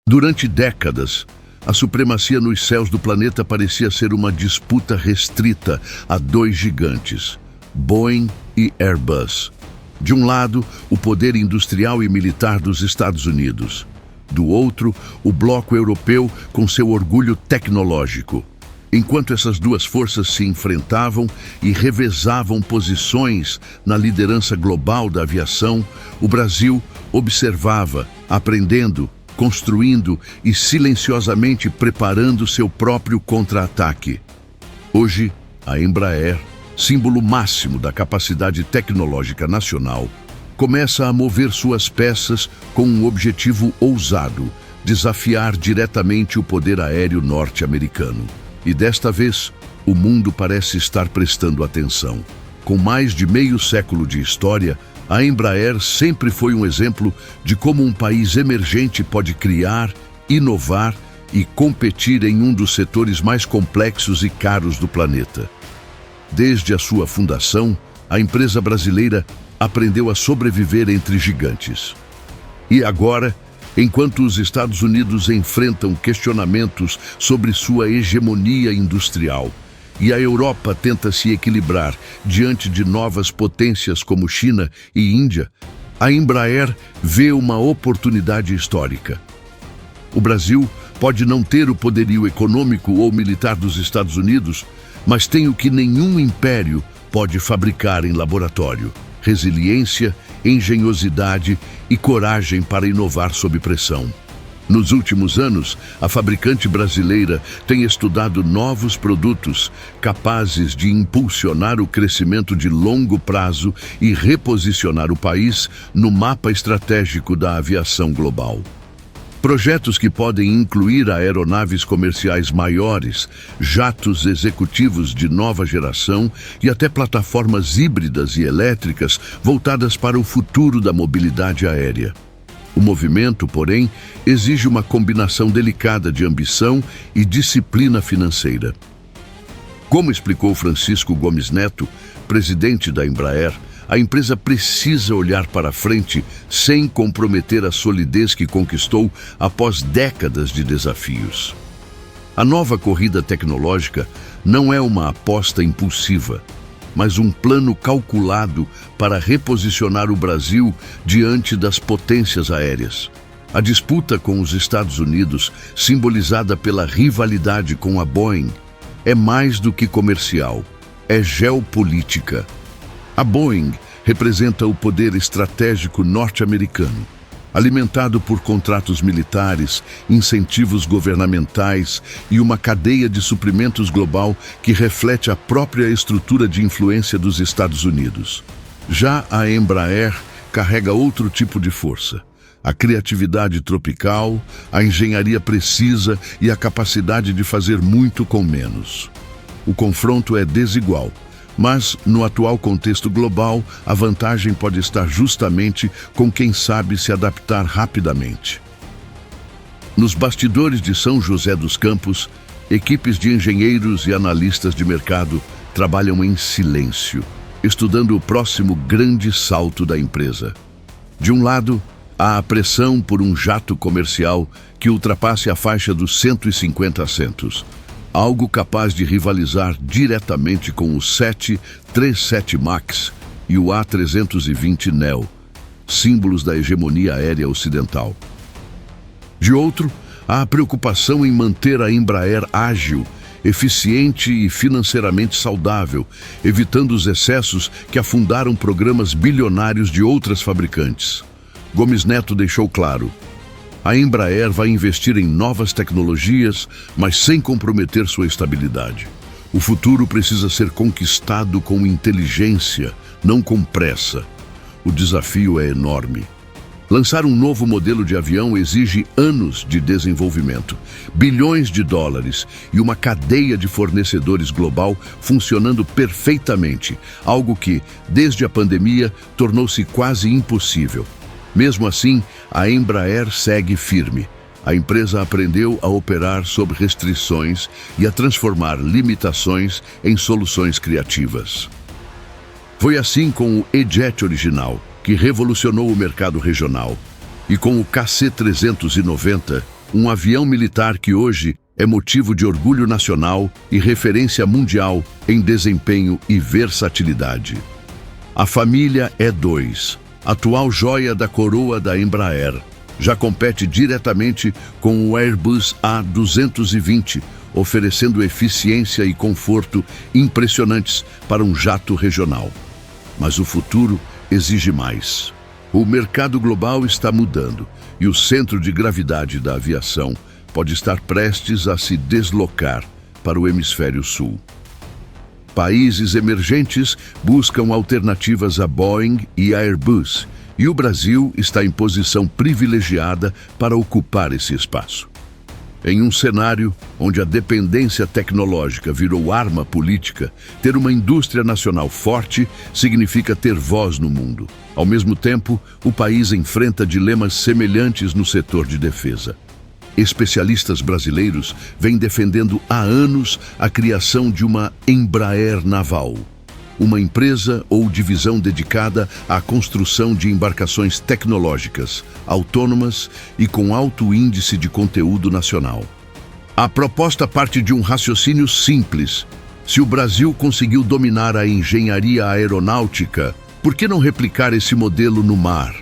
Durante décadas, a supremacia nos céus do planeta parecia ser uma disputa restrita a dois gigantes, Boeing e Airbus. De um lado, o poder industrial e militar dos Estados Unidos. Do outro, o bloco europeu com seu orgulho tecnológico. Enquanto essas duas forças se enfrentavam e revezavam posições na liderança global da aviação, o Brasil observava, aprendendo, construindo e silenciosamente preparando seu próprio contra-ataque. Hoje, a Embraer, símbolo máximo da capacidade tecnológica nacional, começa a mover suas peças com um objetivo ousado: desafiar diretamente o poder aéreo norte-americano. E desta vez, o mundo parece estar prestando atenção. Com mais de meio século de história, a Embraer sempre foi um exemplo de como um país emergente pode criar, inovar e competir em um dos setores mais complexos e caros do planeta. Desde a sua fundação, a empresa brasileira aprendeu a sobreviver entre gigantes. E agora, enquanto os Estados Unidos enfrentam questionamentos sobre sua hegemonia industrial e a Europa tenta se equilibrar diante de novas potências como China e Índia, a Embraer vê uma oportunidade histórica. O Brasil pode não ter o poderio econômico ou militar dos Estados Unidos, mas tem o que nenhum império pode fabricar em laboratório: resiliência, engenhosidade e coragem para inovar sob pressão. Nos últimos anos, a fabricante brasileira tem estudado novos produtos capazes de impulsionar o crescimento de longo prazo e reposicionar o país no mapa estratégico da aviação global. Projetos que podem incluir aeronaves comerciais maiores, jatos executivos de nova geração e até plataformas híbridas e elétricas voltadas para o futuro da mobilidade aérea. O movimento, porém, exige uma combinação delicada de ambição e disciplina financeira. Como explicou Francisco Gomes Neto, presidente da Embraer, a empresa precisa olhar para frente sem comprometer a solidez que conquistou após décadas de desafios. A nova corrida tecnológica não é uma aposta impulsiva, mas um plano calculado para reposicionar o Brasil diante das potências aéreas. A disputa com os Estados Unidos, simbolizada pela rivalidade com a Boeing, é mais do que comercial, é geopolítica. A Boeing representa o poder estratégico norte-americano, alimentado por contratos militares, incentivos governamentais e uma cadeia de suprimentos global que reflete a própria estrutura de influência dos Estados Unidos. Já a Embraer carrega outro tipo de força: a criatividade tropical, a engenharia precisa e a capacidade de fazer muito com menos. O confronto é desigual, mas, no atual contexto global, a vantagem pode estar justamente com quem sabe se adaptar rapidamente. Nos bastidores de São José dos Campos, equipes de engenheiros e analistas de mercado trabalham em silêncio, estudando o próximo grande salto da empresa. De um lado, há a pressão por um jato comercial que ultrapasse a faixa dos 150 assentos, algo capaz de rivalizar diretamente com o 737 MAX e o A320neo, símbolos da hegemonia aérea ocidental. De outro, há a preocupação em manter a Embraer ágil, eficiente e financeiramente saudável, evitando os excessos que afundaram programas bilionários de outras fabricantes. Gomes Neto deixou claro: a Embraer vai investir em novas tecnologias, mas sem comprometer sua estabilidade. O futuro precisa ser conquistado com inteligência, não com pressa. O desafio é enorme. Lançar um novo modelo de avião exige anos de desenvolvimento, bilhões de dólares e uma cadeia de fornecedores global funcionando perfeitamente, algo que, desde a pandemia, tornou-se quase impossível. Mesmo assim, a Embraer segue firme. A empresa aprendeu a operar sob restrições e a transformar limitações em soluções criativas. Foi assim com o E-Jet original, que revolucionou o mercado regional, e com o KC-390, um avião militar que hoje é motivo de orgulho nacional e referência mundial em desempenho e versatilidade. A família E2, atual joia da coroa da Embraer, já compete diretamente com o Airbus A220, oferecendo eficiência e conforto impressionantes para um jato regional. Mas o futuro exige mais. O mercado global está mudando e o centro de gravidade da aviação pode estar prestes a se deslocar para o hemisfério sul. Países emergentes buscam alternativas a Boeing e a Airbus, e o Brasil está em posição privilegiada para ocupar esse espaço. Em um cenário onde a dependência tecnológica virou arma política, ter uma indústria nacional forte significa ter voz no mundo. Ao mesmo tempo, o país enfrenta dilemas semelhantes no setor de defesa. Especialistas brasileiros vêm defendendo há anos a criação de uma Embraer Naval, uma empresa ou divisão dedicada à construção de embarcações tecnológicas, autônomas e com alto índice de conteúdo nacional. A proposta parte de um raciocínio simples. Se o Brasil conseguiu dominar a engenharia aeronáutica, por que não replicar esse modelo no mar?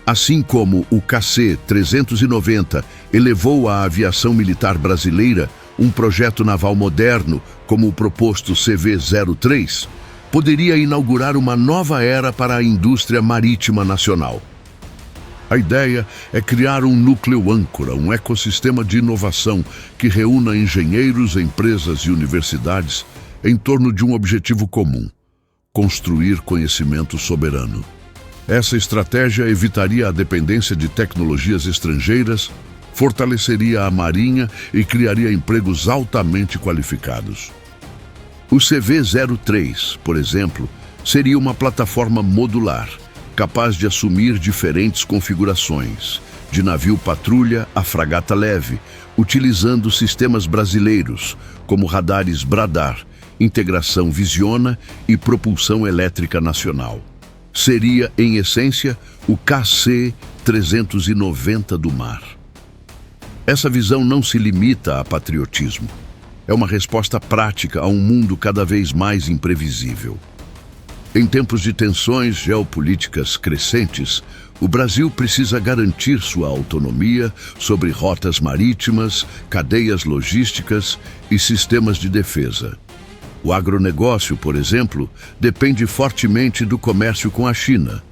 Assim como o KC-390 elevou a aviação militar brasileira, um projeto naval moderno, como o proposto CV-03, poderia inaugurar uma nova era para a indústria marítima nacional. A ideia é criar um núcleo âncora, um ecossistema de inovação que reúna engenheiros, empresas e universidades em torno de um objetivo comum: construir conhecimento soberano. Essa estratégia evitaria a dependência de tecnologias estrangeiras, fortaleceria a marinha e criaria empregos altamente qualificados. O CV-03, por exemplo, seria uma plataforma modular, capaz de assumir diferentes configurações, de navio patrulha a fragata leve, utilizando sistemas brasileiros, como radares Bradar, integração Visiona e propulsão elétrica nacional. Seria, em essência, o KC-390 do mar. Essa visão não se limita a patriotismo. É uma resposta prática a um mundo cada vez mais imprevisível. Em tempos de tensões geopolíticas crescentes, o Brasil precisa garantir sua autonomia sobre rotas marítimas, cadeias logísticas e sistemas de defesa. O agronegócio, por exemplo, depende fortemente do comércio com a China.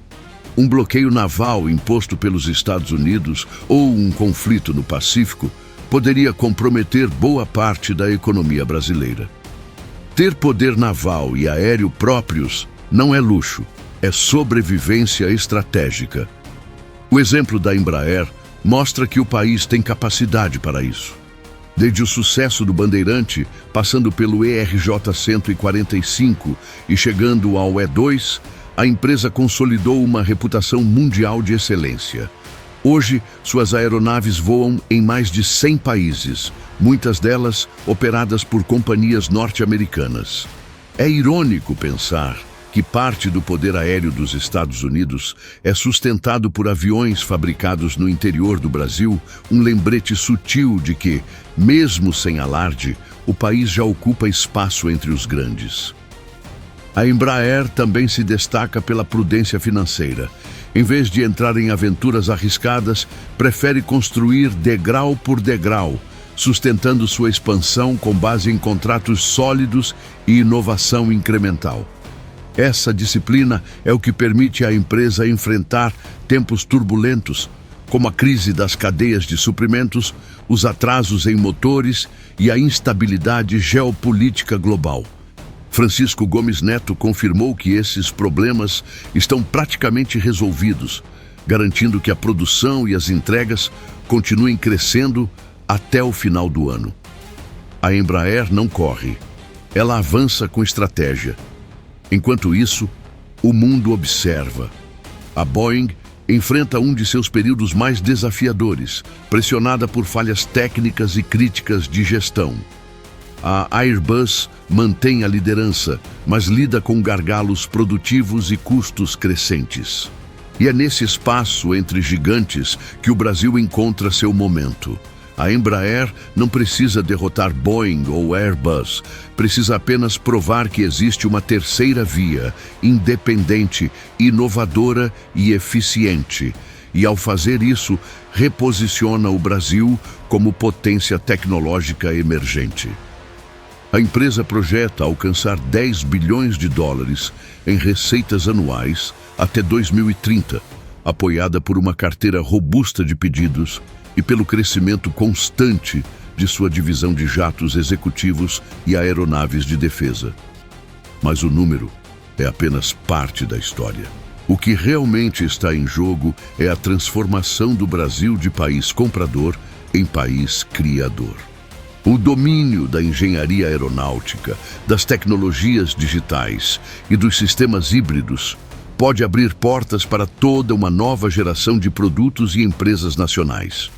Um bloqueio naval imposto pelos Estados Unidos ou um conflito no Pacífico poderia comprometer boa parte da economia brasileira. Ter poder naval e aéreo próprios não é luxo, é sobrevivência estratégica. O exemplo da Embraer mostra que o país tem capacidade para isso. Desde o sucesso do Bandeirante, passando pelo ERJ-145 e chegando ao E2, a empresa consolidou uma reputação mundial de excelência. Hoje, suas aeronaves voam em mais de 100 países, muitas delas operadas por companhias norte-americanas. É irônico pensar que parte do poder aéreo dos Estados Unidos é sustentado por aviões fabricados no interior do Brasil, um lembrete sutil de que, mesmo sem alarde, o país já ocupa espaço entre os grandes. A Embraer também se destaca pela prudência financeira. Em vez de entrar em aventuras arriscadas, prefere construir degrau por degrau, sustentando sua expansão com base em contratos sólidos e inovação incremental. Essa disciplina é o que permite à empresa enfrentar tempos turbulentos, como a crise das cadeias de suprimentos, os atrasos em motores e a instabilidade geopolítica global. Francisco Gomes Neto confirmou que esses problemas estão praticamente resolvidos, garantindo que a produção e as entregas continuem crescendo até o final do ano. A Embraer não corre, ela avança com estratégia. Enquanto isso, o mundo observa. A Boeing enfrenta um de seus períodos mais desafiadores, pressionada por falhas técnicas e críticas de gestão. A Airbus mantém a liderança, mas lida com gargalos produtivos e custos crescentes. E é nesse espaço entre gigantes que o Brasil encontra seu momento. A Embraer não precisa derrotar Boeing ou Airbus, precisa apenas provar que existe uma terceira via, independente, inovadora e eficiente. E ao fazer isso, reposiciona o Brasil como potência tecnológica emergente. A empresa projeta alcançar 10 bilhões de dólares em receitas anuais até 2030, apoiada por uma carteira robusta de pedidos e pelo crescimento constante de sua divisão de jatos executivos e aeronaves de defesa. Mas o número é apenas parte da história. O que realmente está em jogo é a transformação do Brasil de país comprador em país criador. O domínio da engenharia aeronáutica, das tecnologias digitais e dos sistemas híbridos pode abrir portas para toda uma nova geração de produtos e empresas nacionais.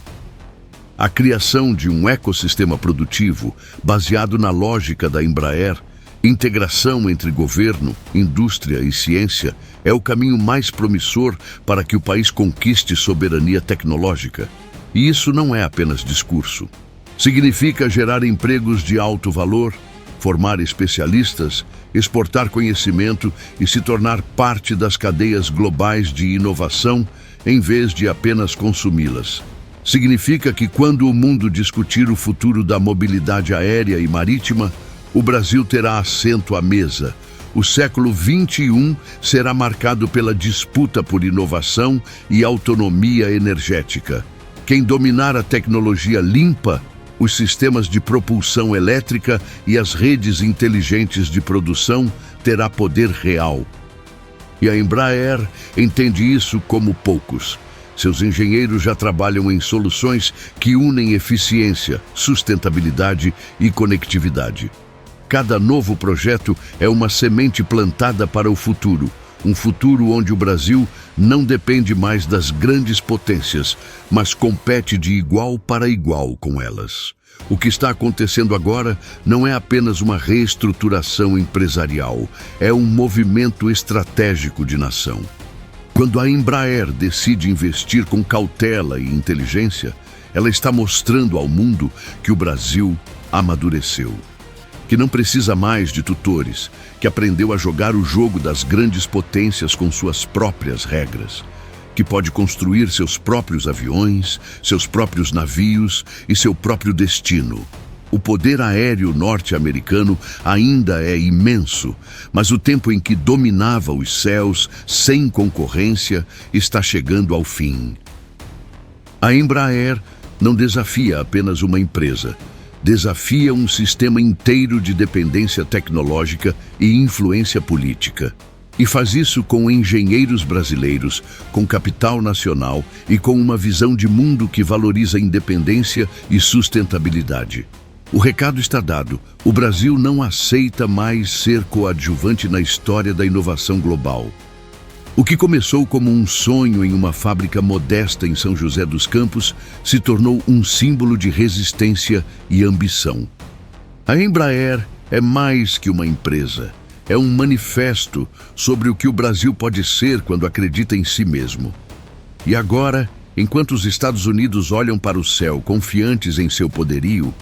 A criação de um ecossistema produtivo baseado na lógica da Embraer, integração entre governo, indústria e ciência, é o caminho mais promissor para que o país conquiste soberania tecnológica. E isso não é apenas discurso. Significa gerar empregos de alto valor, formar especialistas, exportar conhecimento e se tornar parte das cadeias globais de inovação, em vez de apenas consumi-las. Significa que quando o mundo discutir o futuro da mobilidade aérea e marítima, o Brasil terá assento à mesa. O século XXI será marcado pela disputa por inovação e autonomia energética. Quem dominar a tecnologia limpa, os sistemas de propulsão elétrica e as redes inteligentes de produção terá poder real. E a Embraer entende isso como poucos. Seus engenheiros já trabalham em soluções que unem eficiência, sustentabilidade e conectividade. Cada novo projeto é uma semente plantada para o futuro, um futuro onde o Brasil não depende mais das grandes potências, mas compete de igual para igual com elas. O que está acontecendo agora não é apenas uma reestruturação empresarial, é um movimento estratégico de nação. Quando a Embraer decide investir com cautela e inteligência, ela está mostrando ao mundo que o Brasil amadureceu, que não precisa mais de tutores, que aprendeu a jogar o jogo das grandes potências com suas próprias regras, que pode construir seus próprios aviões, seus próprios navios e seu próprio destino. O poder aéreo norte-americano ainda é imenso, mas o tempo em que dominava os céus sem concorrência está chegando ao fim. A Embraer não desafia apenas uma empresa, desafia um sistema inteiro de dependência tecnológica e influência política. E faz isso com engenheiros brasileiros, com capital nacional e com uma visão de mundo que valoriza independência e sustentabilidade. O recado está dado. O Brasil não aceita mais ser coadjuvante na história da inovação global. O que começou como um sonho em uma fábrica modesta em São José dos Campos se tornou um símbolo de resistência e ambição. A Embraer é mais que uma empresa. É um manifesto sobre o que o Brasil pode ser quando acredita em si mesmo. E agora, enquanto os Estados Unidos olham para o céu confiantes em seu poderio,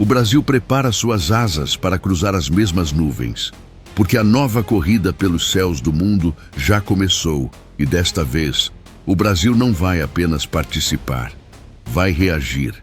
o Brasil prepara suas asas para cruzar as mesmas nuvens, porque a nova corrida pelos céus do mundo já começou e desta vez o Brasil não vai apenas participar, vai reagir.